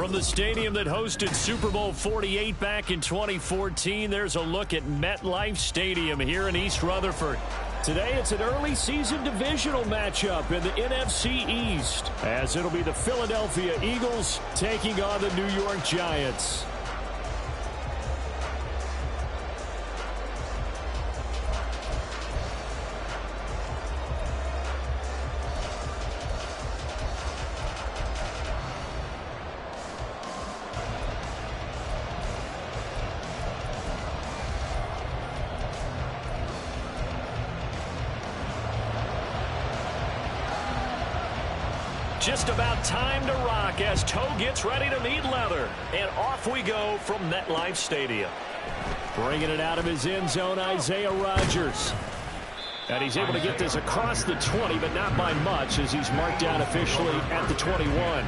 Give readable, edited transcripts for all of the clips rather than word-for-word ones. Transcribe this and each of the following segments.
From the stadium that hosted Super Bowl 48 back in 2014, there's a look at MetLife Stadium here in East Rutherford. Today, it's an early season divisional matchup in the NFC East, as it'll be the Philadelphia Eagles taking on the New York Giants. Just about time to rock as toe gets ready to meet leather. And off we go from MetLife Stadium. Bringing it out of his end zone, Isaiah Rodgers. And he's able to get this across the 20, but not by much, as he's marked down officially at the 21.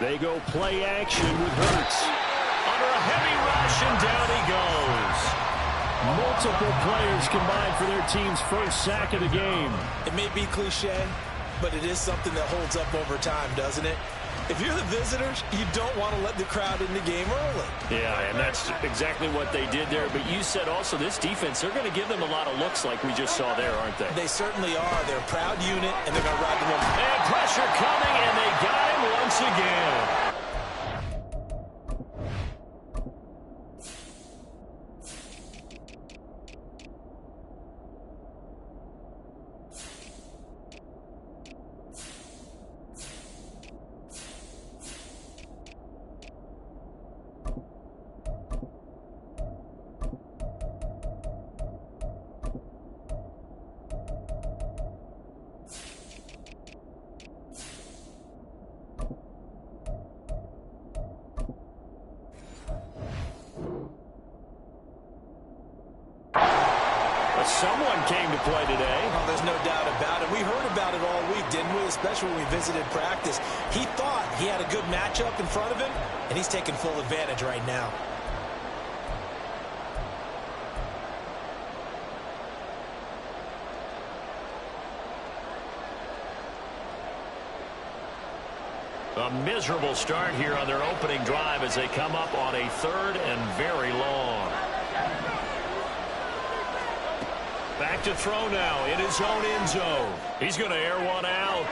They go play action with Hurts. Under a heavy rush, and down he goes. Multiple players combined for their team's first sack of the game. It may be cliche, but it is something that holds up over time, doesn't it? If you're the visitors, you don't want to let the crowd in the game early. Yeah, and that's exactly what they did there. But you said also this defense, they're going to give them a lot of looks like we just saw there, aren't they? They certainly are. They're a proud unit, and they're going to ride the momentum. And pressure coming, and they got him once again. Someone came to play today. Oh, there's no doubt about it. We heard about it all week, didn't we? Especially when we visited practice. He thought he had a good matchup in front of him, and he's taking full advantage right now. A miserable start here on their opening drive as they come up on a 3rd and very long. Back to throw now in his own end zone. He's going to air one out.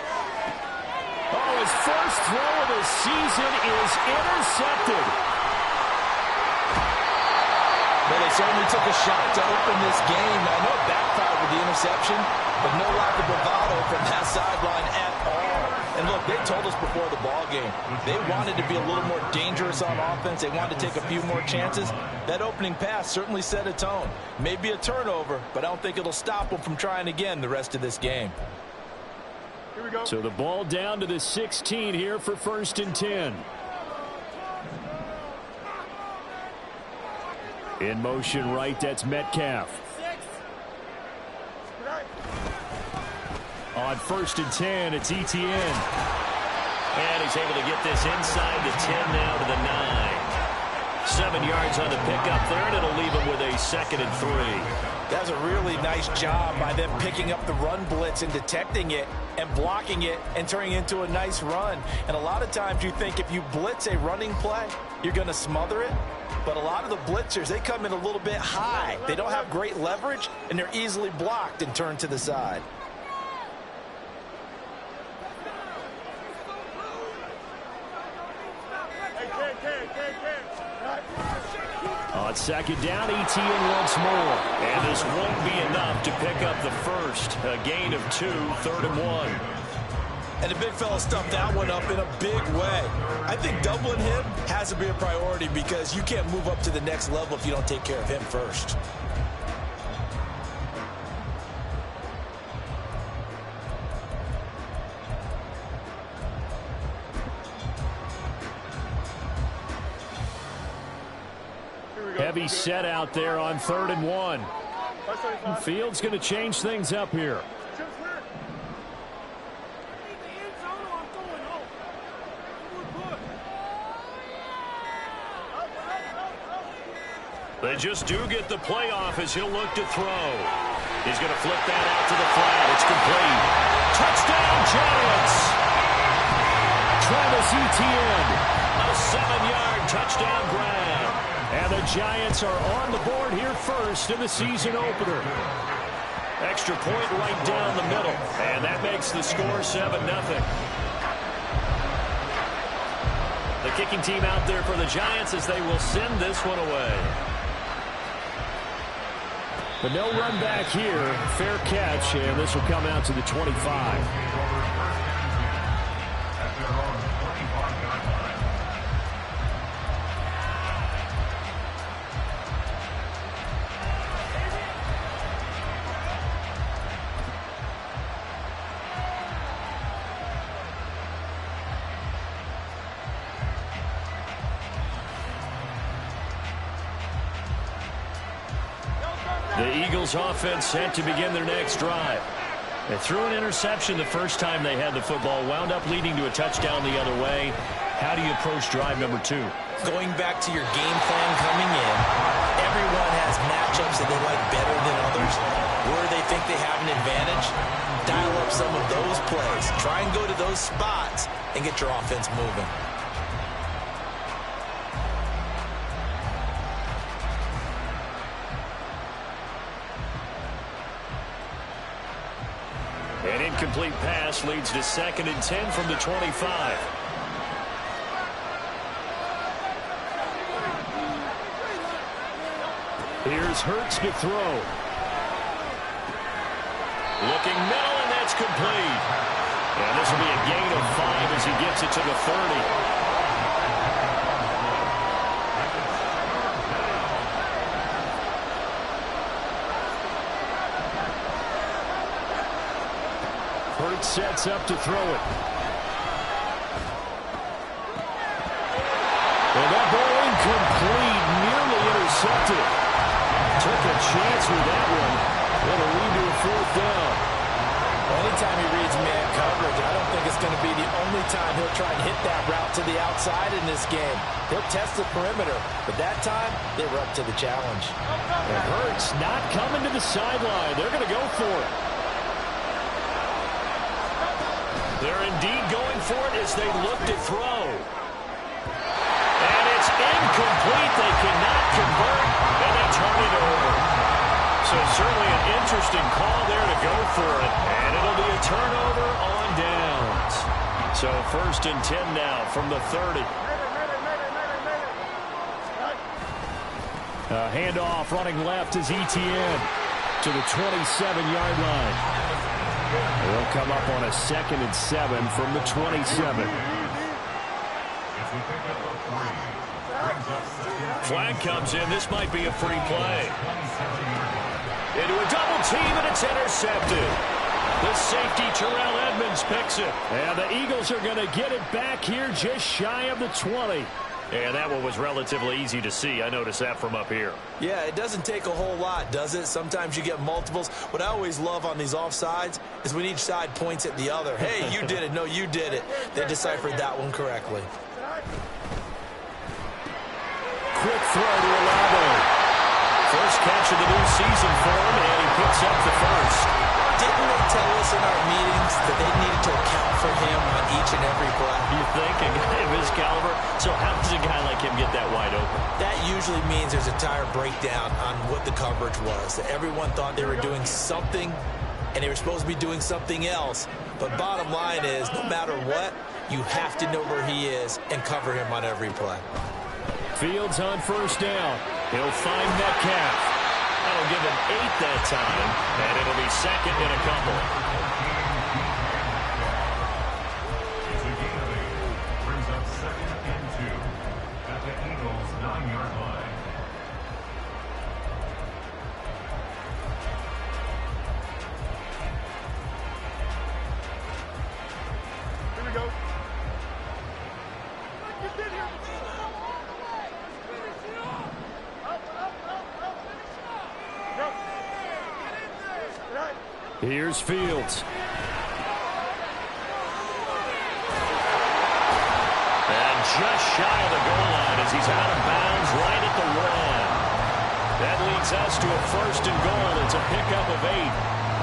Oh, his first throw of the season is intercepted. Well, they certainly took a shot to open this game. I know it backfired with the interception, but no lack of bravado from that sideline at all. And look, they told us before the ball game, they wanted to be a little more dangerous on offense. They wanted to take a few more chances. That opening pass certainly set a tone. Maybe a turnover, but I don't think it'll stop them from trying again the rest of this game. Here we go. So the ball down to the 16 here for 1st and 10. In motion right, that's Metcalf. On 1st and 10, it's ETN. And he's able to get this inside the 10 now to the 9. 7 yards on the pickup there, and it'll leave him with a 2nd and 3. That's a really nice job by them picking up the run blitz and detecting it and blocking it and turning it into a nice run. And a lot of times you think if you blitz a running play, you're going to smother it. But a lot of the blitzers, they come in a little bit high. They don't have great leverage, and they're easily blocked and turned to the side. On 2nd down, ETN once more. And this won't be enough to pick up the first. A gain of 2, 3rd and 1. And the big fella stuffed that one up in a big way. I think doubling him has to be a priority because you can't move up to the next level if you don't take care of him first. heavy set out there on 3rd and 1. Fields going to change things up here. They just do get the play off as he'll look to throw. He's going to flip that out to the flat. It's complete. Touchdown, Giants! Travis Etienne, a 7-yard touchdown grab. And the Giants are on the board here first in the season opener. Extra point right down the middle. And that makes the score 7-0. The kicking team out there for the Giants as they will send this one away. But no run back here. Fair catch, and this will come out to the 25. The Eagles offense set to begin their next drive. They threw an interception the first time they had the football, wound up leading to a touchdown the other way. How do you approach drive number 2? Going back to your game plan coming in, everyone has matchups that they like better than others. Where they think they have an advantage, dial up some of those plays. Try and go to those spots and get your offense moving. An incomplete pass leads to 2nd and 10 from the 25. Here's Hurts to throw. Looking middle, and that's complete. And this will be a gain of 5 as he gets it to the 30. Hurts sets up to throw it. And that ball incomplete, nearly intercepted. Took a chance with that one. It'll lead to a 4th down. Anytime he reads man coverage, I don't think it's going to be the only time he'll try and hit that route to the outside in this game. He'll test the perimeter, but that time they were up to the challenge. And Hurts not coming to the sideline. They're going to go for it. They're indeed going for it as they look to throw. And it's incomplete. They cannot convert, and they turn it over. So certainly an interesting call there to go for it. And it'll be a turnover on downs. So 1st and 10 now from the 30. A handoff running left is Etienne to the 27-yard line. They'll come up on a 2nd and 7 from the 27. Flag comes in. This might be a free play. Into a double team, and it's intercepted. The safety, Terrell Edmonds, picks it. And the Eagles are going to get it back here just shy of the 20. And that one was relatively easy to see. I noticed that from up here. Yeah, it doesn't take a whole lot, does it? Sometimes you get multiples. What I always love on these offsides is when each side points at the other. Hey, you did it. No, you did it. They deciphered that one correctly. Quick throw to Olave. First catch of the new season for him, and he picks up the first. Didn't they tell us in our meetings that they needed to account for him on each and every play? You think? A guy of his caliber? So how does a guy like him get that wide open? That usually means there's a tire breakdown on what the coverage was. That everyone thought they were doing something, and they were supposed to be doing something else. But bottom line is, no matter what, you have to know where he is and cover him on every play. Fields on 1st down. He'll find Metcalf. That'll give him 8 that time, and it'll be 2nd and a couple. Brings up 2nd and 2 at the Eagles' 9-yard line. Here we go. Up, up. Here's Fields. And just shy of the goal line as he's out of bounds right at the 1. That leads us to a 1st and goal. It's a pickup of 8.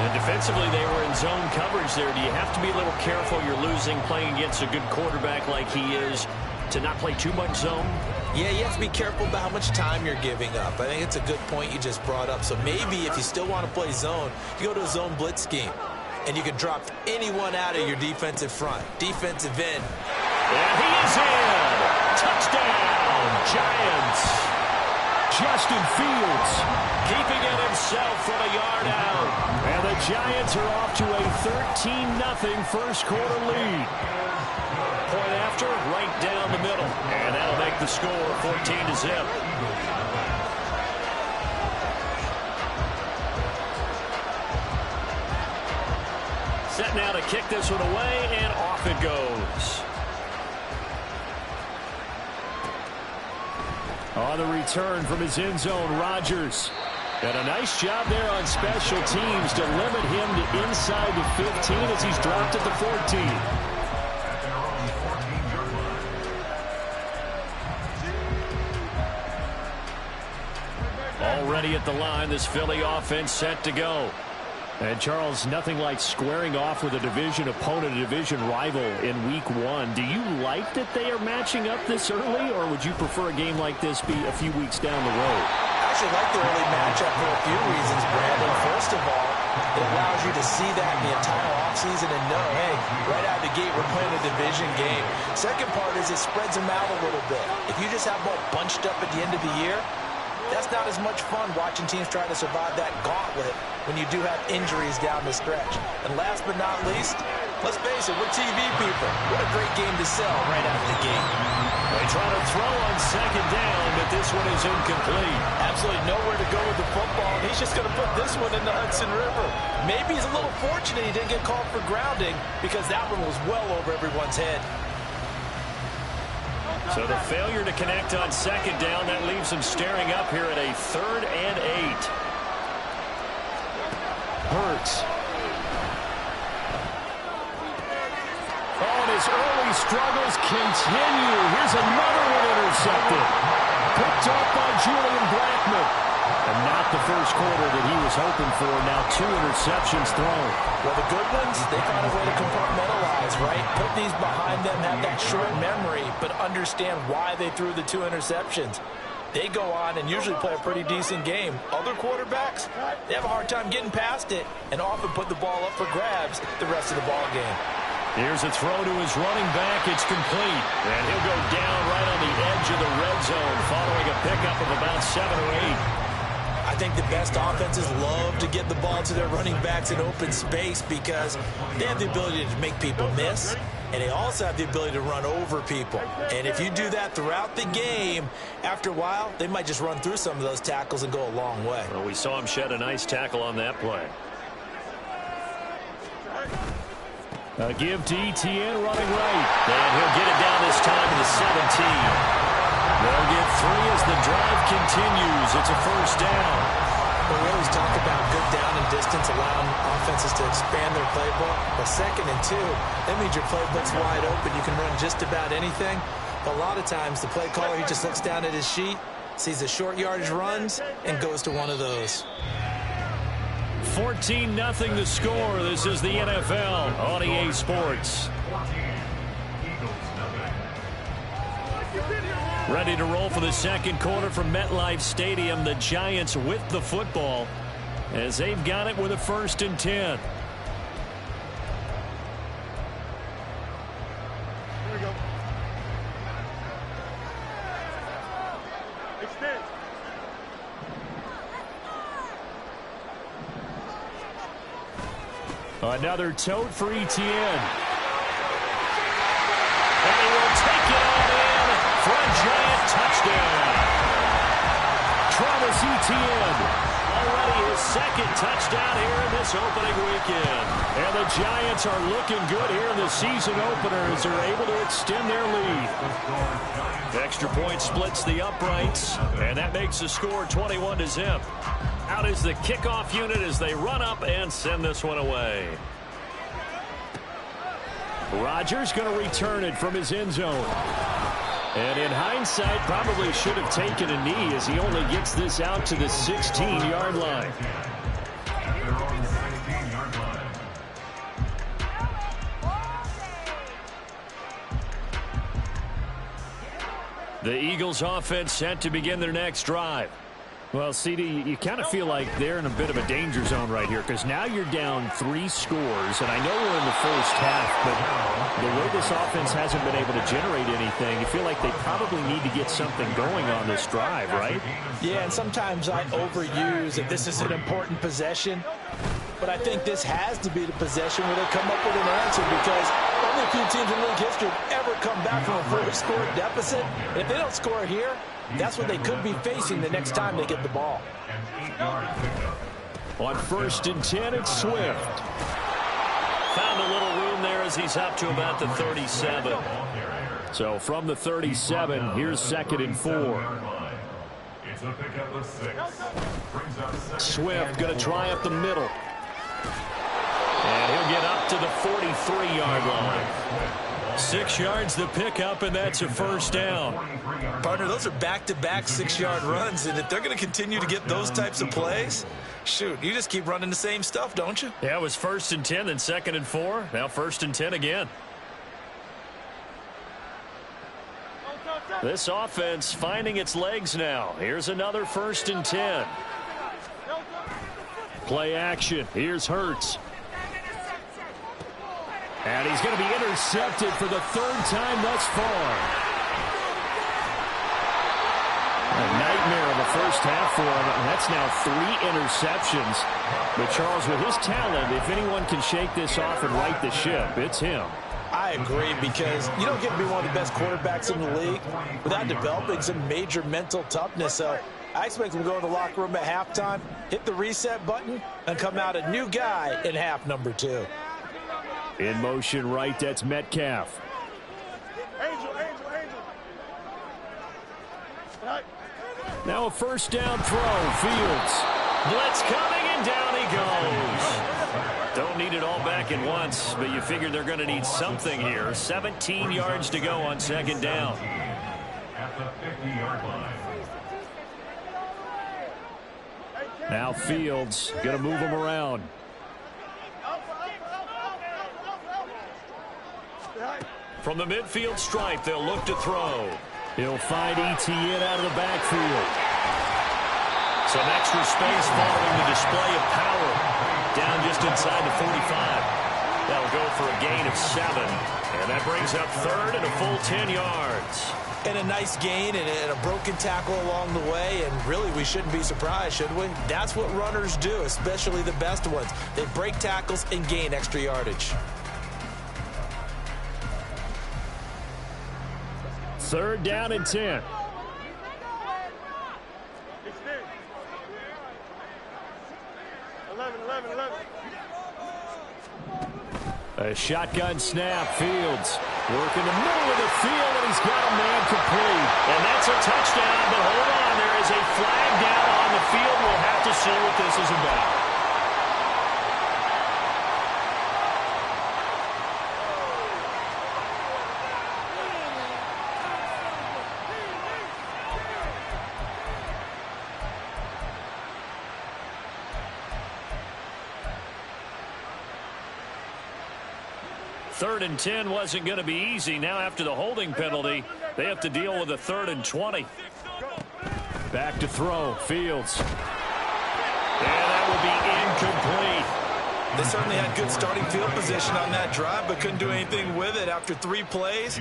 And defensively, they were in zone coverage there. Do you have to be a little careful? You're losing playing against a good quarterback like he is to not play too much zone? Yeah, you have to be careful about how much time you're giving up. I think it's a good point you just brought up. So maybe if you still want to play zone, you go to a zone blitz scheme. And you can drop anyone out of your defensive front. Defensive end. And he is in. Touchdown, Giants. Justin Fields keeping it himself from a yard out. And the Giants are off to a 13-0 first quarter lead. Point after, right down the middle. And that'll make the score 14-0. Set now to kick this one away, and off it goes. On the return from his end zone, Rodgers. And a nice job there on special teams to limit him to inside the 15 as he's dropped at the 14. Already at the line, this Philly offense set to go. And, Charles, nothing like squaring off with a division opponent, a division rival in Week 1. Do you like that they are matching up this early, or would you prefer a game like this be a few weeks down the road? I actually like the early matchup for a few reasons, Brandon. First of all, it allows you to see that in the entire offseason and know, hey, right out of the gate, we're playing a division game. Second part is it spreads them out a little bit. If you just have them all bunched up at the end of the year, that's not as much fun watching teams try to survive that gauntlet when you do have injuries down the stretch. And last but not least, let's face it, we're TV people. What a great game to sell right out of the gate. They try to throw on second down, but this one is incomplete. Absolutely nowhere to go with the football. He's just going to put this one in the Hudson River. Maybe he's a little fortunate he didn't get called for grounding because that one was well over everyone's head. So the failure to connect on second down, that leaves him staring up here at a 3rd and 8. Hurts. Oh, and his early struggles continue. Here's another one intercepted. Picked up by Julian Blackmon. And not the first quarter that he was hoping for. Now 2 interceptions thrown. Well, the good ones, they find a way to compartmentalize, right? Put these behind them, have that short memory, but understand why they threw the 2 interceptions. They go on and usually play a pretty decent game. Other quarterbacks, they have a hard time getting past it and often put the ball up for grabs the rest of the ball game. Here's a throw to his running back. It's complete. And he'll go down right on the edge of the red zone following a pickup of about 7 or 8. I think the best offenses love to get the ball to their running backs in open space because they have the ability to make people miss, and they also have the ability to run over people. And if you do that throughout the game, after a while, they might just run through some of those tackles and go a long way. Well, we saw him shed a nice tackle on that play. A give to Etienne running right. And he'll get it down this time to the 17. They'll get 3 as the drive continues. It's a 1st down. Well, we always talk about good down and distance, allowing offenses to expand their playbook. But 2nd and 2, that means your playbook's wide open. You can run just about anything. But a lot of times, the play caller, he just looks down at his sheet, sees the short yardage runs, and goes to one of those. 14-0 the score. This is the NFL on EA Sports. Ready to roll for the second quarter from MetLife Stadium. The Giants with the football as they've got it with a 1st and 10. Here we go. Extend. Another tote for Etienne. And they will take it all in for a Giant touchdown. Travis Etienne, already his 2nd touchdown here in this opening weekend. And the Giants are looking good here in the season opener as they're able to extend their lead. Extra point splits the uprights, and that makes the score 21-0. Out is the kickoff unit as they run up and send this one away. Rodgers going to return it from his end zone. And in hindsight, probably should have taken a knee as he only gets this out to the 16-yard line. They're on the 16-yard line. The Eagles offense set to begin their next drive. Well, CD, you kind of feel like they're in a bit of a danger zone right here because now you're down 3 scores, and I know we're in the first half, but the way this offense hasn't been able to generate anything, you feel like they probably need to get something going on this drive, right? Yeah, and sometimes I overuse that this is an important possession, but I think this has to be the possession where they come up with an answer because only a few teams in league history have ever come back from a first-score deficit. And if they don't score here, that's what they could be facing the next time they get the ball. On 1st and 10, it's Swift. Found a little room there as he's up to about the 37. So from the 37, here's 2nd and 4. It's a pickup of 6. Brings up 2nd. Swift going to try up the middle. And he'll get up to the 43-yard line. 6 yards the pickup, and that's a first down. Partner, those are back-to-back 6-yard runs, and if they're going to continue to get those types of plays, shoot, you just keep running the same stuff, don't you? Yeah, it was 1st and 10, then 2nd and 4. Now 1st and 10 again. This offense finding its legs now. Here's another 1st and 10. Play action. Here's Hurts. And he's going to be intercepted for the 3rd time thus far. A nightmare of a first half for him. And that's now 3 interceptions. But Charles, with his talent, if anyone can shake this off and right the ship, it's him. I agree, because you don't get to be one of the best quarterbacks in the league without developing some major mental toughness. So I expect him to go in the locker room at halftime, hit the reset button, and come out a new guy in half number 2. In motion right, that's Metcalf. Angel. Right. Now a first down throw, Fields. Blitz coming, and down he goes. Don't need it all back at once, but you figure they're going to need something here. 17 yards to go on 2nd down. At the 50-yard line. Now Fields going to move him around. From the midfield stripe, they'll look to throw. He'll find ETN out of the backfield. Some extra space following the display of power. Down just inside the 45. That'll go for a gain of 7. And that brings up 3rd and a full 10 yards. And a nice gain and a broken tackle along the way. And really, we shouldn't be surprised, should we? That's what runners do, especially the best ones. They break tackles and gain extra yardage. 3rd down and 10. A shotgun snap. Fields working the middle of the field, and he's got a man complete. And that's a touchdown, but hold on. There is a flag down on the field. We'll have to see what this is about. Third and 10 wasn't going to be easy. Now after the holding penalty, they have to deal with a 3rd and 20. Back to throw. Fields. And that will be incomplete. They certainly had good starting field position on that drive, but couldn't do anything with it after 3 plays.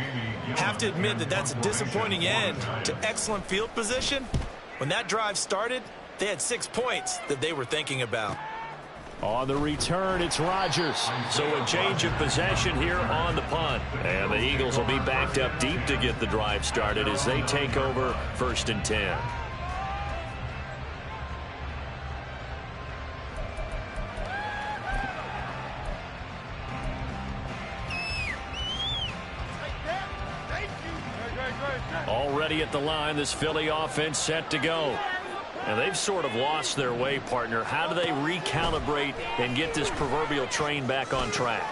Have to admit that that's a disappointing end to excellent field position. When that drive started, they had 6 points that they were thinking about. On the return, it's Rodgers. So a change of possession here on the punt. And the Eagles will be backed up deep to get the drive started as they take over 1st and 10. Already at the line, this Philly offense set to go. And they've sort of lost their way, partner. How do they recalibrate and get this proverbial train back on track?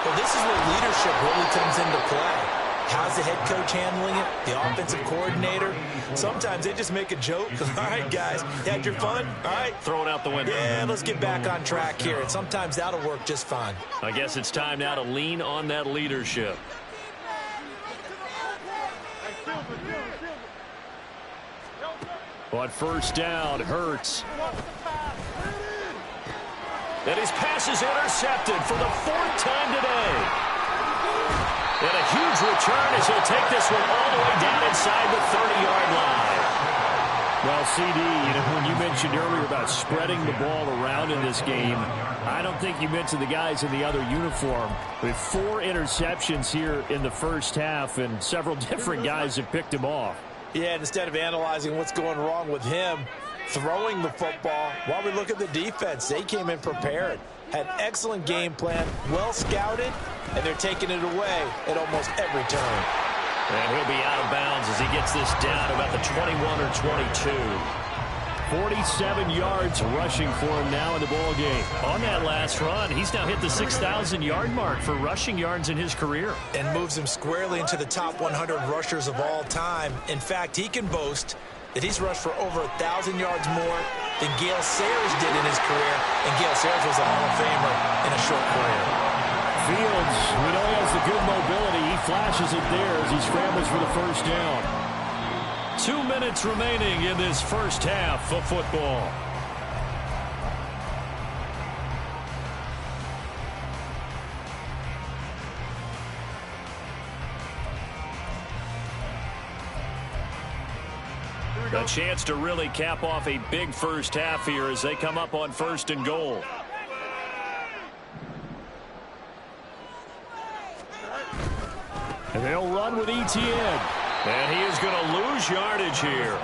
Well, this is where leadership really comes into play. How's the head coach handling it? The offensive coordinator? Sometimes they just make a joke. All right, guys, you had your fun? All right. Throw it out the window. Yeah, let's get back on track here. And sometimes that'll work just fine. I guess it's time now to lean on that leadership. But first down, Hurts. And his pass is intercepted for the 4th time today. And a huge return as he'll take this one all the way down inside the 30-yard line. Well, CD, when you mentioned earlier about spreading the ball around in this game, I don't think you mentioned the guys in the other uniform. With 4 interceptions here in the first half, and several different guys have picked him off. Yeah, instead of analyzing what's going wrong with him, throwing the football, while we look at the defense, they came in prepared. Had excellent game plan, well scouted, and they're taking it away at almost every turn. And he'll be out of bounds as he gets this down about the 21 or 22. 47 yards rushing for him now in the ball game. On that last run, he's now hit the 6,000-yard mark for rushing yards in his career. And moves him squarely into the top 100 rushers of all time. In fact, he can boast that he's rushed for over 1,000 yards more than Gale Sayers did in his career. And Gale Sayers was a Hall of Famer in a short career. Fields, we know he has the good mobility. He flashes it there as he scrambles for the first down. 2 minutes remaining in this first half of football. A chance to really cap off a big first half here as they come up on 1st and goal. And they'll run with Etienne. And he is going to lose yardage here.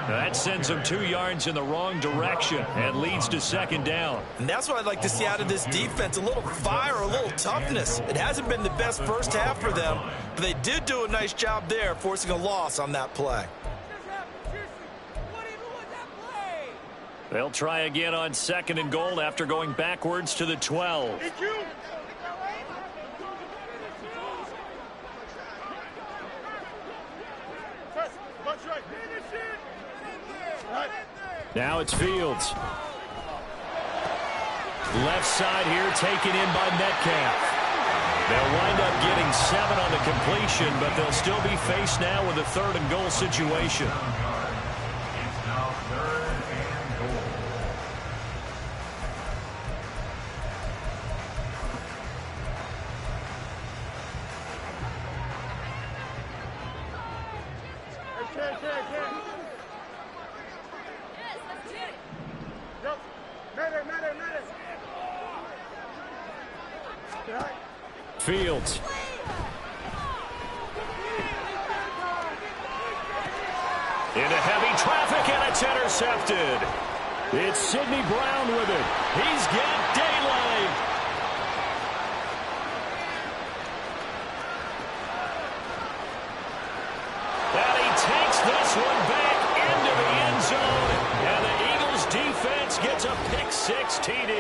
That sends him 2 yards in the wrong direction and leads to 2nd down. And that's what I'd like to see out of this defense, a little fire, a little toughness. It hasn't been the best first half for them, but they did do a nice job there, forcing a loss on that play. They'll try again on 2nd and goal after going backwards to the 12. Now it's Fields. Left side here taken in by Metcalf. They'll wind up getting 7 on the completion, but they'll still be faced now with a 3rd and goal situation. It's now 3rd and goal. Fields. Into heavy traffic, and it's intercepted. It's Sidney Brown with it. He's got daylight. And he takes this one back into the end zone. And the Eagles defense gets a pick-6 TD.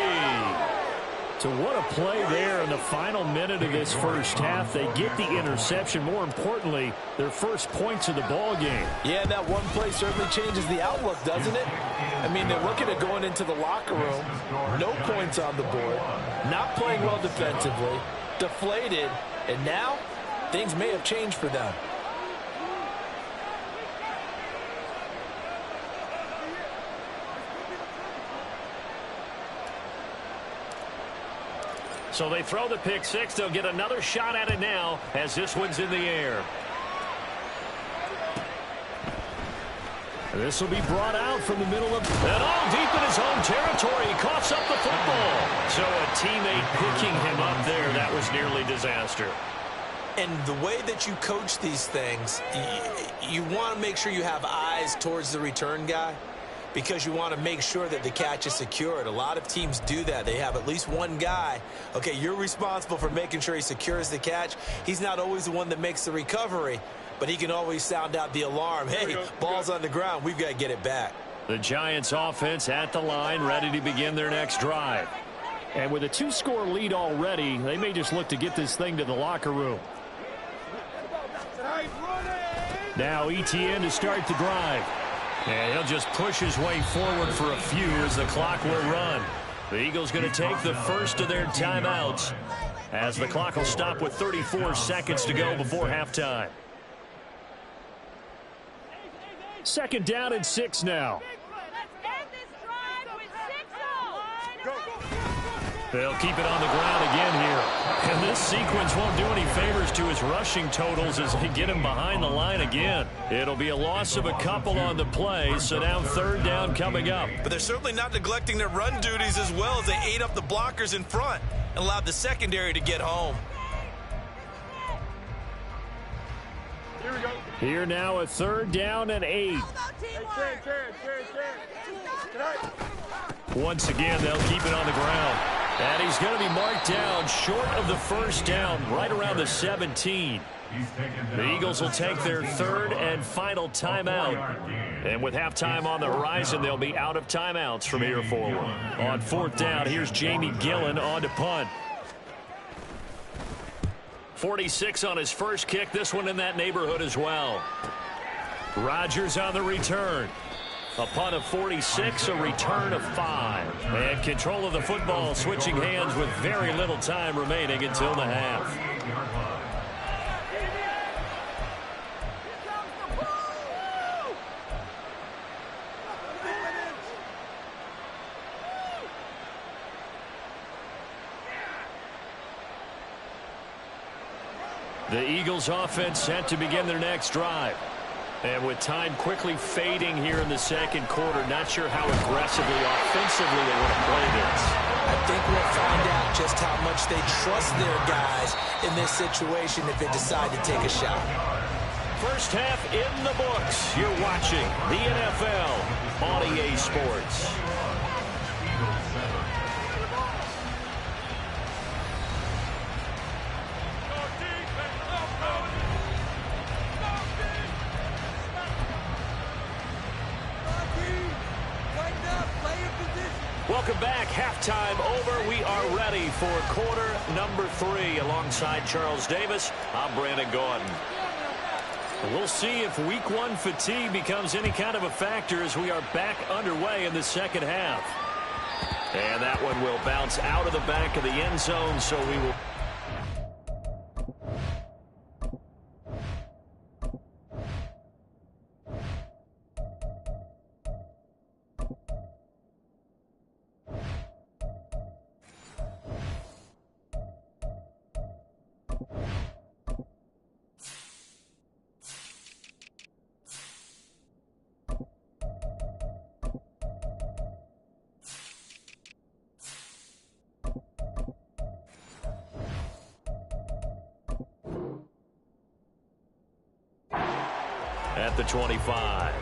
So what a play there in the final minute of this first half. They get the interception. More importantly, their first points of the ball game. Yeah, and that one play certainly changes the outlook, doesn't it? I mean, they're looking at going into the locker room, no points on the board, not playing well defensively, deflated, and now things may have changed for them. So they throw the pick-6. They'll get another shot at it now as this one's in the air. This will be brought out from the middle of... And all deep in his own territory. He coughs up the football. So a teammate picking him up there, that was nearly disaster. And the way that you coach these things, you want to make sure you have eyes towards the return guy, because you want to make sure that the catch is secured. A lot of teams do that. They have at least one guy. Okay, you're responsible for making sure he secures the catch. He's not always the one that makes the recovery, but he can always sound out the alarm. Hey, ball's on the ground. We've got to get it back. The Giants offense at the line, ready to begin their next drive. And with a 2-score lead already, they may just look to get this thing to the locker room. Now ETN to start the drive. And he'll just push his way forward for a few as the clock will run. The Eagles going to take the first of their timeouts as the clock will stop with 34 seconds to go before halftime. Second down and 6 now. They'll keep it on the ground again here. And this sequence won't do any favors to his rushing totals as they get him behind the line again. It'll be a loss of a couple on the play, so now third down coming up. But they're certainly not neglecting their run duties as well as they ate up the blockers in front and allowed the secondary to get home. Here we go. Here now a third down and 8. Once again, they'll keep it on the ground. And he's going to be marked down short of the first down, right around the 17. The Eagles will take their third and final timeout. And with halftime on the horizon, they'll be out of timeouts from here forward. On fourth down, here's Jamie Gillen on to punt. 46 on his first kick. This one in that neighborhood as well. Rodgers on the return. A punt of 46, a return of 5. And control of the football switching hands with very little time remaining until the half. The Eagles offense set to begin their next drive. And with time quickly fading here in the second quarter, not sure how aggressively, offensively they want to play this. I think we'll find out just how much they trust their guys in this situation if they decide to take a shot. First half in the books. You're watching the NFL on EA Sports. Welcome back. Halftime over. We are ready for quarter number 3. Alongside Charles Davis, I'm Brandon Gordon. We'll see if week 1 fatigue becomes any kind of a factor as we are back underway in the second half. And that one will bounce out of the back of the end zone, so we will... At the 25.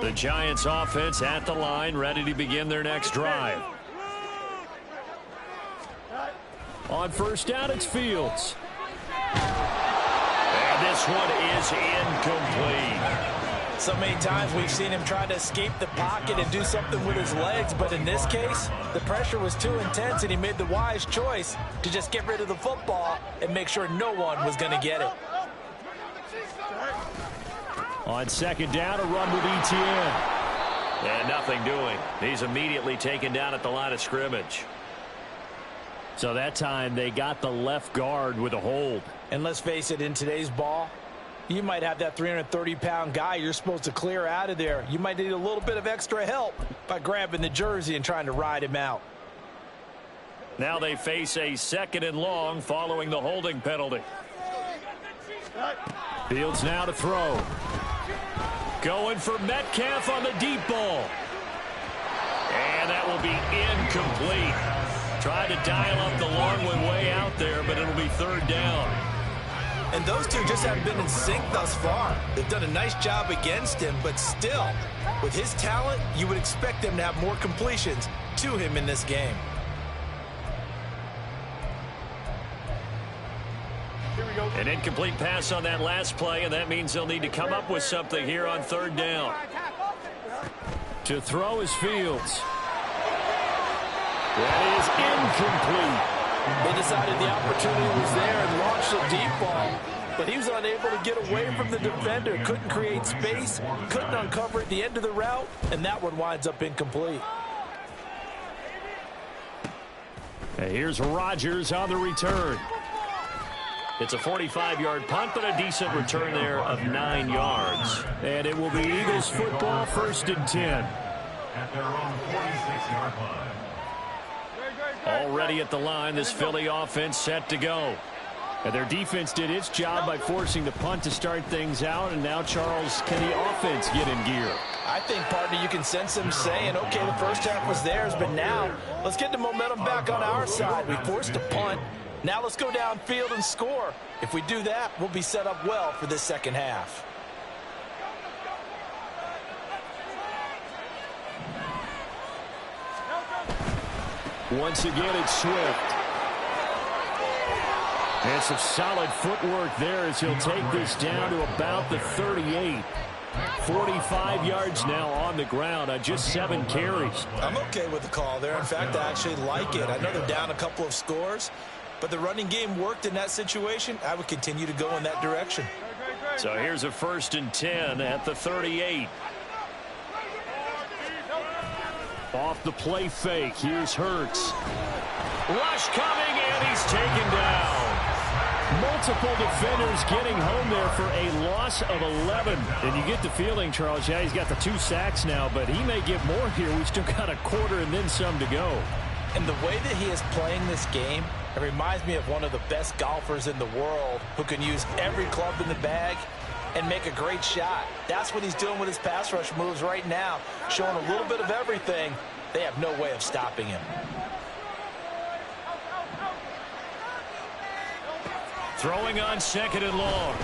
The Giants offense at the line, ready to begin their next drive. On first down, it's Fields. And this one is incomplete. So many times we've seen him try to escape the pocket and do something with his legs, but in this case, the pressure was too intense and he made the wise choice to just get rid of the football and make sure no one was going to get it. On second down, a run with ETN. And nothing doing. He's immediately taken down at the line of scrimmage. So that time they got the left guard with a hold. And let's face it, in today's ball, you might have that 330-pound guy you're supposed to clear out of there. You might need a little bit of extra help by grabbing the jersey and trying to ride him out. Now they face a second and long following the holding penalty. Fields now to throw. Going for Metcalf on the deep ball. And that will be incomplete. Tried to dial up the long one way out there, but it'll be third down. And those two just haven't been in sync thus far. They've done a nice job against him, but still, with his talent, you would expect them to have more completions to him in this game. An incomplete pass on that last play, and that means they'll need to come up with something here on third down. To throw is Fields. That is incomplete. They decided the opportunity was there and launched a deep ball, but he was unable to get away from the defender. Couldn't create space, couldn't uncover at the end of the route, and that one winds up incomplete. And here's Rodgers on the return. It's a 45-yard punt, but a decent return there of 9 yards. And it will be Eagles football, 1st and 10. At their own 46-yard line. Already at the line, this Philly offense set to go. And their defense did its job by forcing the punt to start things out. And now, Charles, can the offense get in gear? I think, partner, you can sense him saying, okay, the first half was theirs, but now let's get the momentum back on our side. We forced a punt. Now let's go downfield and score. If we do that, we'll be set up well for this second half. Once again, it's Swift. And some solid footwork there as he'll take this down to about the 38. 45 yards now on the ground on just 7 carries. I'm okay with the call there. In fact, I actually like it. I know they're down a couple of scores, but the running game worked in that situation. I would continue to go in that direction. So here's a 1st and 10 at the 38. Off the play fake, here's Hurts. Rush coming, and he's taken down. Multiple defenders getting home there for a loss of 11. And you get the feeling, Charles, yeah, he's got the 2 sacks now, but he may get more here. We've still got a quarter and then some to go. And the way that he is playing this game, it reminds me of one of the best golfers in the world who can use every club in the bag and make a great shot. That's what he's doing with his pass rush moves right now, showing a little bit of everything. They have no way of stopping him. Throwing on 2nd and long.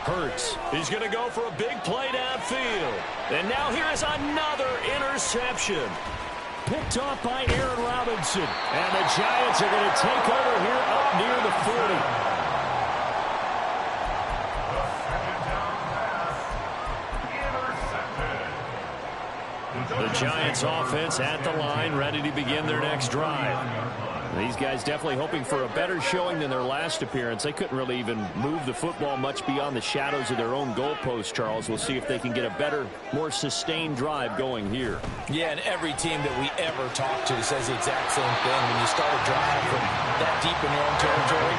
Hurts. He's going to go for a big play downfield. And now here is another interception. Picked off by Aaron Robinson. And the Giants are going to take over here up near the 40. The Giants offense at the line, ready to begin their next drive. These guys definitely hoping for a better showing than their last appearance. They couldn't really even move the football much beyond the shadows of their own goalpost, Charles. We'll see if they can get a better, more sustained drive going here. Yeah, and every team that we ever talk to says the exact same thing. When you start a drive from that deep in your own territory,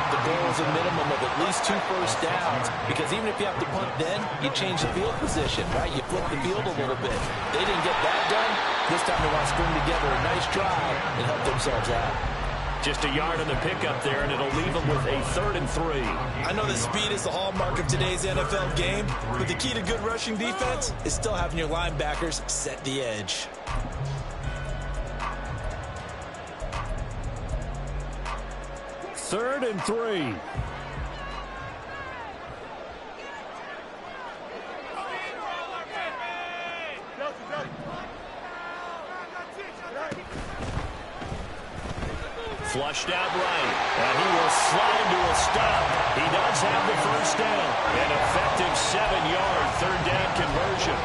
the goal is a minimum of at least 2 first downs, because even if you have to punt then, you change the field position, right? You flip the field a little bit. They didn't get that done. This time they want to string together a nice drive and help themselves out. Just a yard on the pickup there, and it'll leave them with a 3rd and 3. I know that speed is the hallmark of today's NFL game, but the key to good rushing defense is still having your linebackers set the edge. Third and 3. Flushed out right, and he will slide to a stop. He does have the first down. An effective 7-yard third down conversion.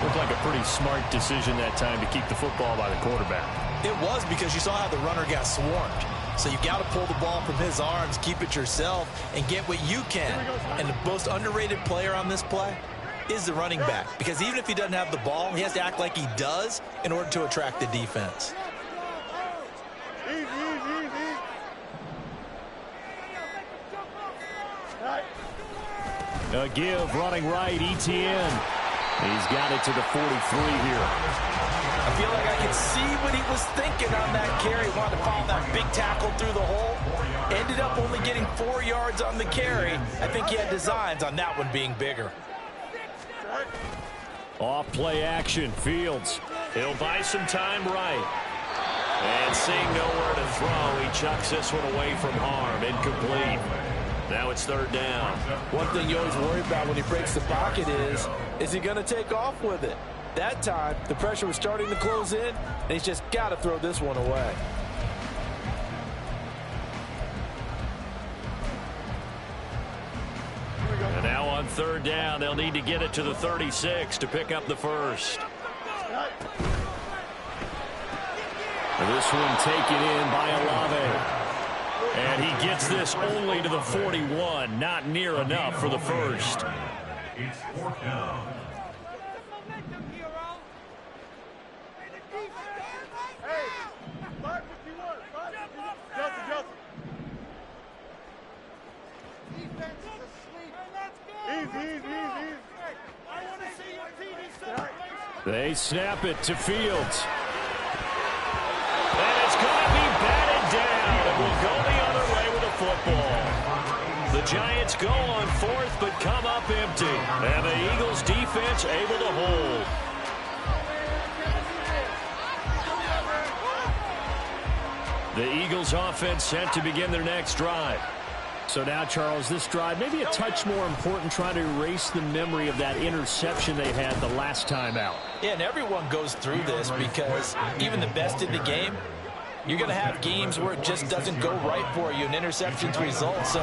Looked like a pretty smart decision that time to keep the football by the quarterback. It was, because you saw how the runner got swarmed. So you got to pull the ball from his arms, keep it yourself, and get what you can. And the most underrated player on this play is the running back, because even if he doesn't have the ball, he has to act like he does in order to attract the defense. A give running right, ETN. He's got it to the 43 here. I feel like I can see what he was thinking on that carry. He wanted to follow that big tackle through the hole. Ended up only getting 4 yards on the carry. I think he had designs on that one being bigger. Off play action, Fields. He'll buy some time right. And seeing nowhere to throw, he chucks this one away from harm. Incomplete. Now it's third down. One thing you always worry about when he breaks the pocket is he going to take off with it? That time, the pressure was starting to close in, and he's just got to throw this one away. And now on third down, they'll need to get it to the 36 to pick up the first. And this one taken in by Olave. And he gets this only to the 41. Not near enough for the first. It's fourth down. They snap it to Fields. And it's going to be batted down. It will go the other way with the football. The Giants go on fourth, but come up empty. And the Eagles defense able to hold. The Eagles offense set to begin their next drive. So now, Charles, this drive maybe a touch more important, trying to erase the memory of that interception they had the last time out. Yeah, and everyone goes through this because even the best in the game, you're going to have games where it just doesn't go right for you, and interceptions result. So,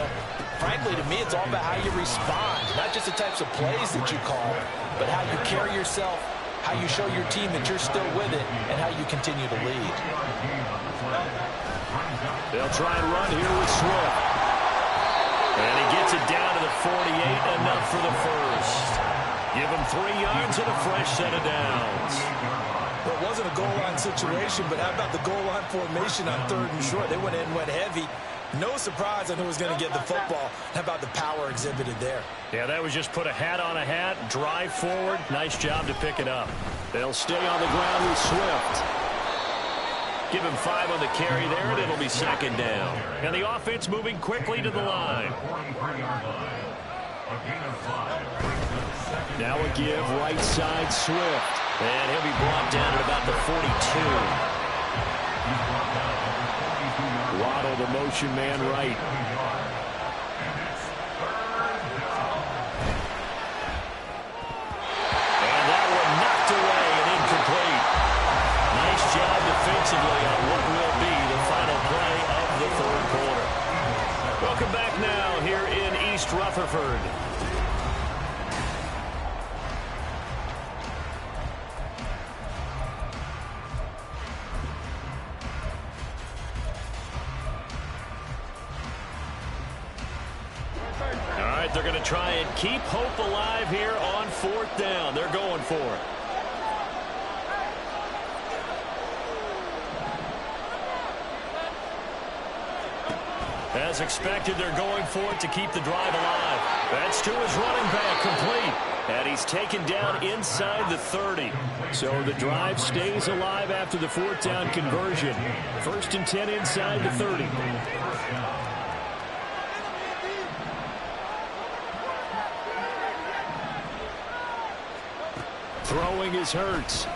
frankly, to me, it's all about how you respond, not just the types of plays that you call, but how you carry yourself, how you show your team that you're still with it, and how you continue to lead. They'll try and run here with Swift. And he gets it down to the 48, enough for the first. Give him 3 yards and a fresh set of downs. Well, it wasn't a goal line situation, but how about the goal line formation on 3rd and short? They went in and went heavy. No surprise on who was going to get the football. How about the power exhibited there? Yeah, that was just put a hat on a hat, drive forward. Nice job to pick it up. They'll stay on the ground with Swift. Give him 5 on the carry there, and it'll be 2nd down. And the offense moving quickly to the line. Now a give right side Swift. And he'll be brought down at about the 42. Waddle, the motion man, right. And that one knocked away and incomplete. Nice job defensively on what will be the final play of the 3rd quarter. Welcome back now here in East Rutherford. All right, they're going to try and keep hope alive here on 4th down. They're going for it. As expected, they're going for it to keep the drive alive. That's to his running back, complete. And he's taken down inside the 30. So the drive stays alive after the 4th down conversion. 1st and 10 inside the 30. Throwing is Hurts.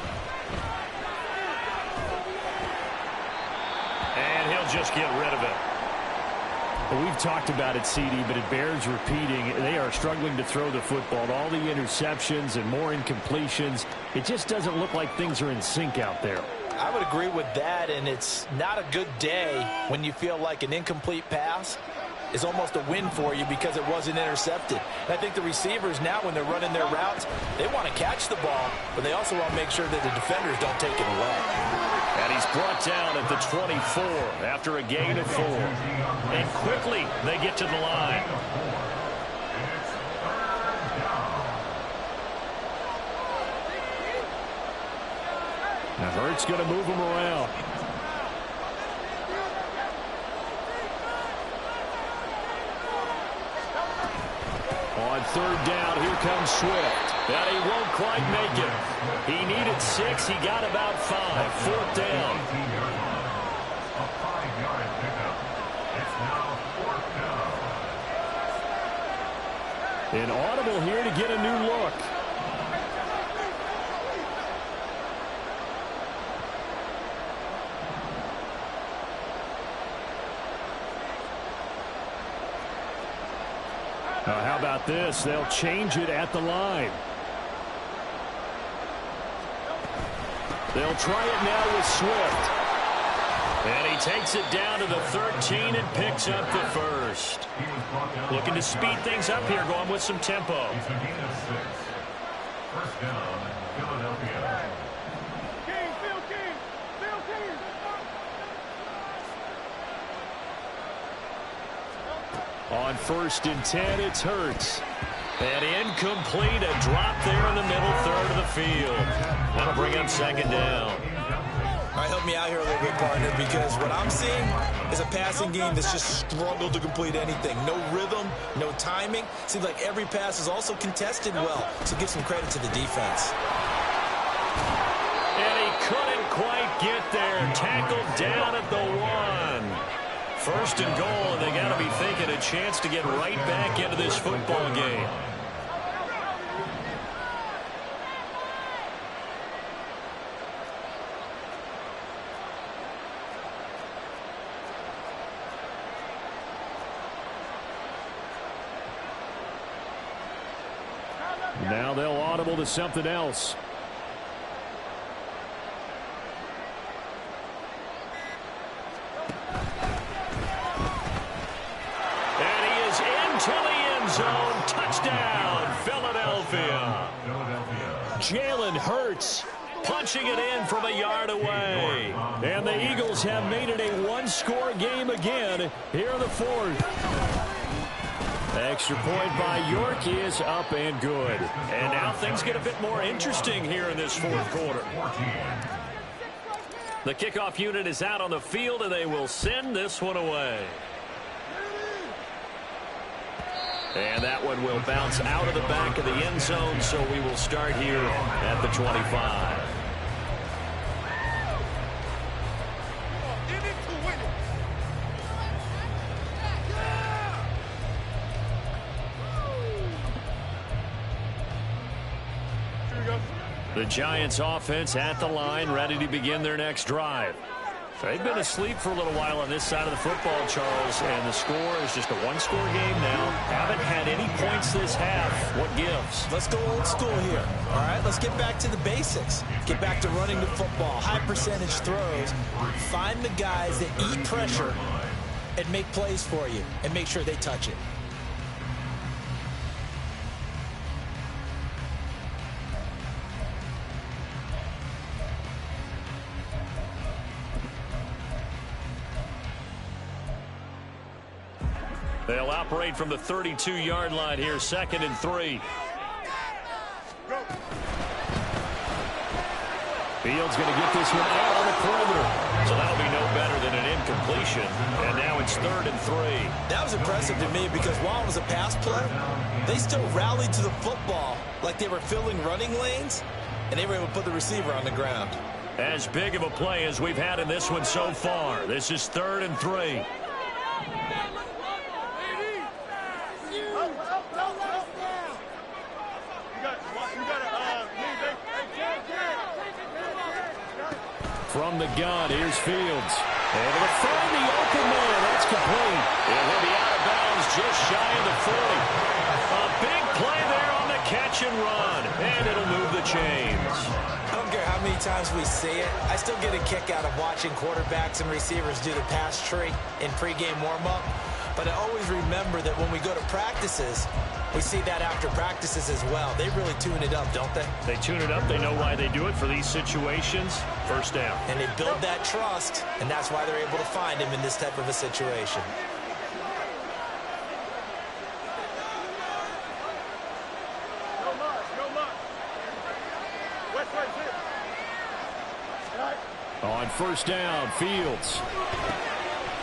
And he'll just get rid of it. Well, we've talked about it, CD, but it bears repeating. They are struggling to throw the football. All the interceptions and more incompletions. It just doesn't look like things are in sync out there. I would agree with that, and it's not a good day when you feel like an incomplete pass is almost a win for you because it wasn't intercepted. And I think the receivers now, when they're running their routes, they want to catch the ball, but they also want to make sure that the defenders don't take it away. And he's brought down at the 24 after a gain of 4. And quickly they get to the line. Now Hurts going to move him around. On 3rd down, here comes Swift. And he won't quite make it. He needed 6. He got about 5. 4th down. A 5-yard pickup. It's now 4th down. An audible here to get a new look. How about this? They'll change it at the line. They'll try it now with Swift. And he takes it down to the 13 and picks up the first. Looking to speed things up here, going with some tempo. It's a gain of 6. First down, Philadelphia. On 1st and 10, it's Hurts. And incomplete, a drop there in the middle third of the field. That'll bring up 2nd down. All right, help me out here a little bit, partner, because what I'm seeing is a passing game that's just struggled to complete anything. No rhythm, no timing. Seems like every pass is also contested well, so give some credit to the defense. And he couldn't quite get there. Tackled down at the 1. 1st and goal, and they got to be thinking a chance to get right back into this football game. Now they'll audible to something else. And he is into the end zone. Touchdown, Philadelphia. Jalen Hurts punching it in from a yard away. And the Eagles have made it a one-score game again here in the 4th. Extra point by York is up and good. And now things get a bit more interesting here in this 4th quarter. The kickoff unit is out on the field, and they will send this one away. And that one will bounce out of the back of the end zone, so we will start here at the 25. The Giants offense at the line, ready to begin their next drive. They've been asleep for a little while on this side of the football, Charles, and the score is just a one-score game now. Haven't had any points this half. What gives? Let's go old school here. All right, let's get back to the basics. Get back to running the football, high percentage throws. Find the guys that eat pressure and make plays for you and make sure they touch it. They'll operate from the 32-yard line here, 2nd and 3. Fields going to get this one out on the perimeter. So that'll be no better than an incompletion. And now it's 3rd and 3. That was impressive to me because while it was a pass play, they still rallied to the football like they were filling running lanes, and they were able to put the receiver on the ground. As big of a play as we've had in this one so far. This is 3rd and 3. From the gun, here's Fields. Able to find the open man. That's complete. It will be out of bounds just shy of the 40. A big play there on the catch and run. And it'll move the chains. I don't care how many times we see it. I still get a kick out of watching quarterbacks and receivers do the pass tree in pregame warm-up. But I always remember that when we go to practices, we see that after practices as well. They really tune it up, don't they? They tune it up. They know why they do it for these situations. First down. And they build that trust, and that's why they're able to find him in this type of a situation. On 1st down, Fields.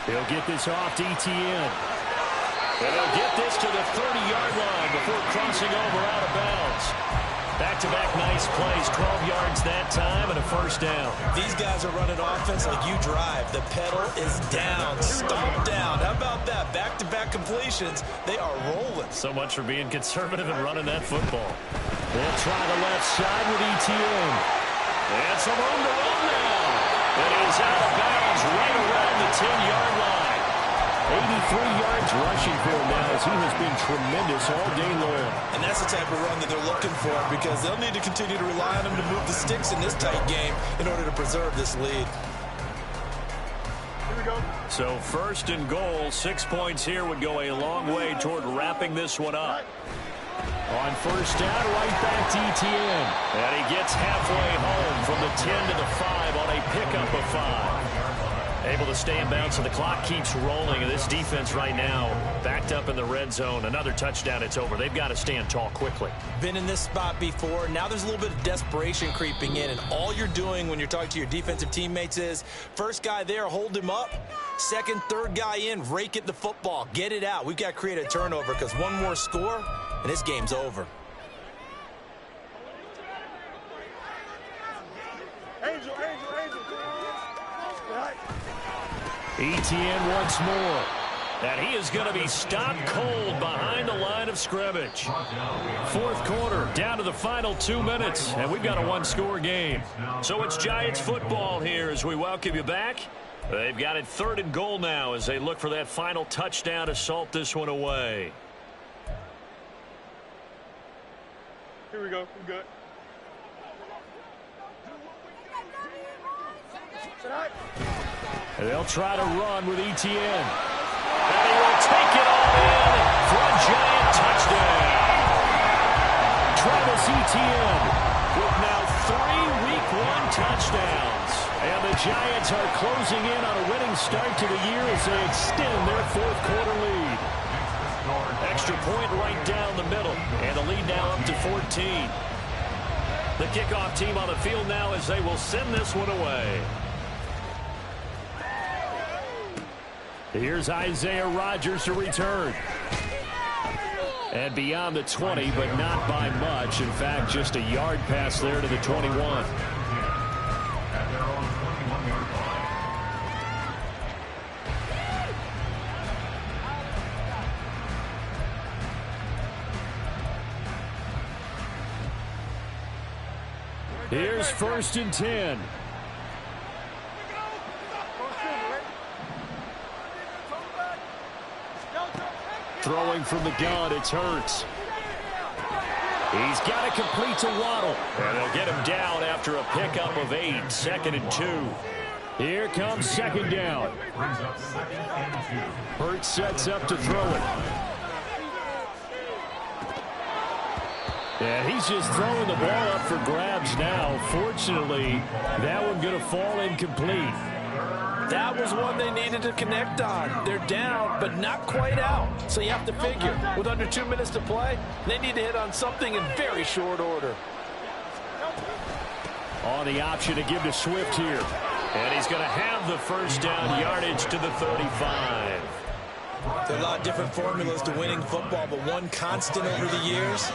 He'll get this off to ETN. And he'll get this to the 30-yard line before crossing over out of bounds. Back-to-back nice plays, 12 yards that time and a 1st down. These guys are running offense like you drive. The pedal is down, stomp down. How about that? Back-to-back completions. They are rolling. So much for being conservative and running that football. They'll try the left side with ETN. And some room to run now. And he's out of bounds right around the 10-yard line. 83 yards rushing for him now, as he has been tremendous all day long. And that's the type of run that they're looking for, because they'll need to continue to rely on him to move the sticks in this tight game in order to preserve this lead. Here we go. So 1st and goal, 6 points here would go a long way toward wrapping this one up. On 1st down, right back to Etienne. And he gets halfway home from the 10 to the 5 on a pickup of 5. Able to stay in bounds, so the clock keeps rolling. And this defense right now backed up in the red zone. Another touchdown, it's over. They've got to stand tall quickly. Been in this spot before. Now there's a little bit of desperation creeping in, and all you're doing when you're talking to your defensive teammates is, first guy there, hold him up. Second, third guy in, rake at the football. Get it out. We've got to create a turnover, because one more score, and this game's over. Angel. Etienne once more. And he is going to be stopped cold behind the line of scrimmage. 4th quarter, down to the final 2 minutes, and we've got a one-score game. So it's Giants football here as we welcome you back. They've got it 3rd and goal now as they look for that final touchdown to salt this one away. Here we go. We good. They'll try to run with Etienne. And he will take it all in for a Giant touchdown. Travis Etienne with now 3 Week 1 touchdowns. And the Giants are closing in on a winning start to the year as they extend their 4th quarter lead. Extra point right down the middle. And the lead now up to 14. The kickoff team on the field now as they will send this one away. Here's Isaiah Rodgers to return. And beyond the 20, but not by much. In fact, just a yard pass there to the 21. Here's 1st and 10. Throwing from the gun, it's Hurts. He's got to complete to Waddle. And they'll get him down after a pickup of 8. 2nd and 2. Here comes 2nd down. Hurts sets up to throw it. And he's just throwing the ball up for grabs now. Fortunately, that one going to fall incomplete. That was one they needed to connect on. They're down, but not quite out. So you have to figure, with under 2 minutes to play, they need to hit on something in very short order. On the option to give to Swift here. And he's going to have the 1st down yardage to the 35. There are a lot of different formulas to winning football, but one constant over the years,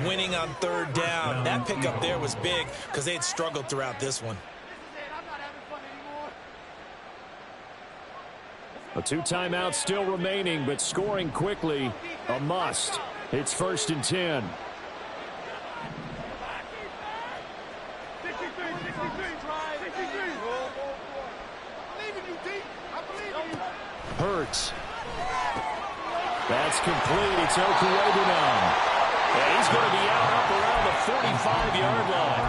winning on 3rd down. That pickup there was big because they had struggled throughout this one. A 2 timeouts still remaining, but scoring quickly, a must. It's 1st and 10. Hurts. That's complete. It's Okuegbunam. And he's going to be out up around the 45-yard line.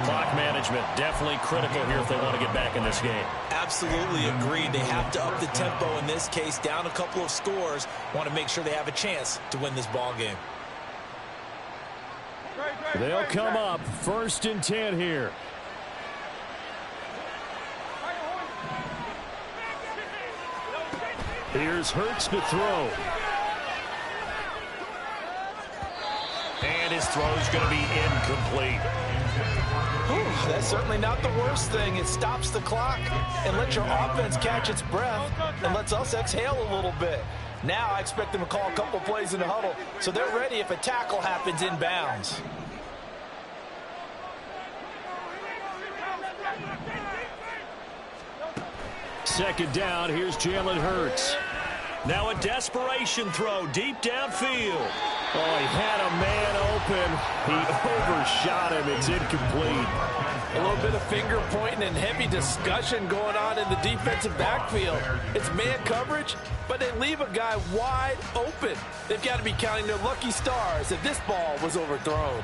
Clock management definitely critical here if they want to get back in this game. Absolutely agreed. They have to up the tempo in this case, down a couple of scores. Want to make sure they have a chance to win this ball game. They'll come up 1st and 10 here. Here's Hurts to throw. And his throw's going to be incomplete. Whew, that's certainly not the worst thing. It stops the clock and lets your offense catch its breath and lets us exhale a little bit. Now I expect them to call a couple plays in the huddle so they're ready if a tackle happens inbounds. Second down, here's Jalen Hurts. Now a desperation throw deep downfield. Oh, he had a man open. He overshot him. It's incomplete. A little bit of finger pointing and heavy discussion going on in the defensive backfield. It's man coverage, but they leave a guy wide open. They've got to be counting their lucky stars if this ball was overthrown.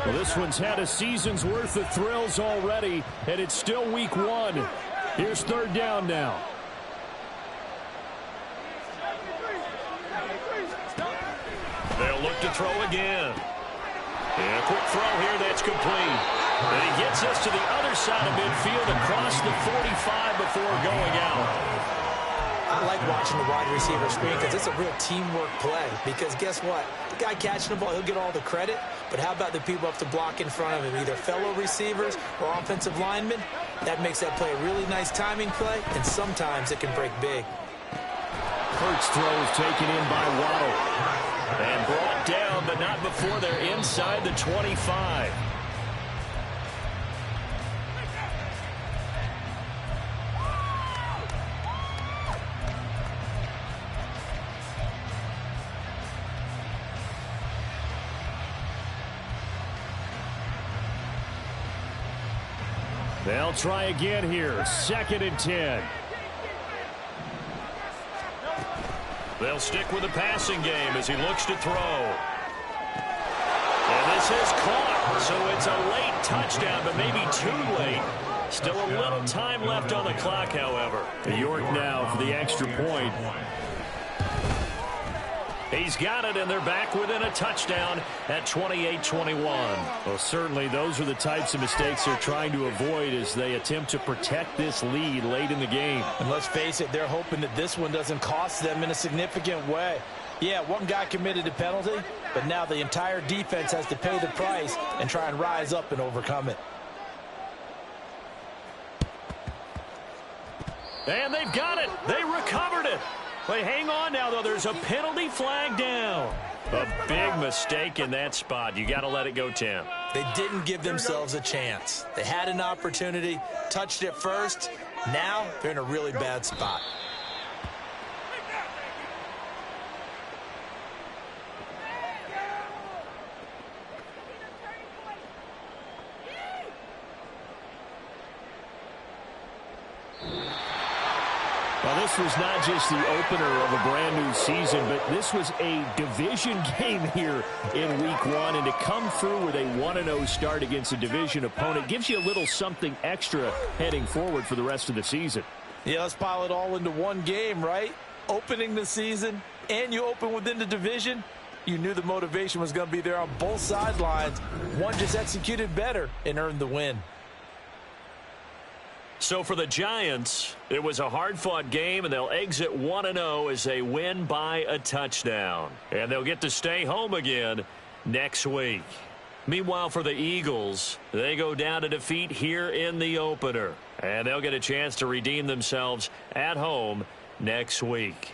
Well, this one's had a season's worth of thrills already, and it's still week 1. Here's third down now. They'll look to throw again. And a quick throw here that's complete. And he gets us to the other side of midfield across the 45 before going out. I like watching the wide receiver screen because it's a real teamwork play. Because guess what? The guy catching the ball, he'll get all the credit. But how about the people up to block in front of him, either fellow receivers or offensive linemen? That makes that play a really nice timing play, and sometimes it can break big. First throw is taken in by Waddle. And brought down, but not before they're inside the 25. They'll try again here. 2nd and 10. They'll stick with the passing game as he looks to throw. And this is caught. So it's a late touchdown, but maybe too late. Still a little time left on the clock, however. York now for the extra point. He's got it, and they're back within a touchdown at 28-21. Well, certainly those are the types of mistakes they're trying to avoid as they attempt to protect this lead late in the game. And let's face it, they're hoping that this one doesn't cost them in a significant way. Yeah, one guy committed a penalty, but now the entire defense has to pay the price and try and rise up and overcome it. And they've got it. They recovered it. They hang on now, though. There's a penalty flag down. A big mistake in that spot. You got to let it go, Tim. They didn't give themselves a chance. They had an opportunity, touched it first. Now they're in a really bad spot. Well, this was not just the opener of a brand-new season, but this was a division game here in Week 1. And to come through with a 1-0 start against a division opponent gives you a little something extra heading forward for the rest of the season. Yeah, let's pile it all into one game, right? Opening the season, and you open within the division. You knew the motivation was going to be there on both sidelines. One just executed better and earned the win. So for the Giants, it was a hard-fought game, and they'll exit 1-0 as they win by a touchdown. And they'll get to stay home again next week. Meanwhile, for the Eagles, they go down to defeat here in the opener. And they'll get a chance to redeem themselves at home next week.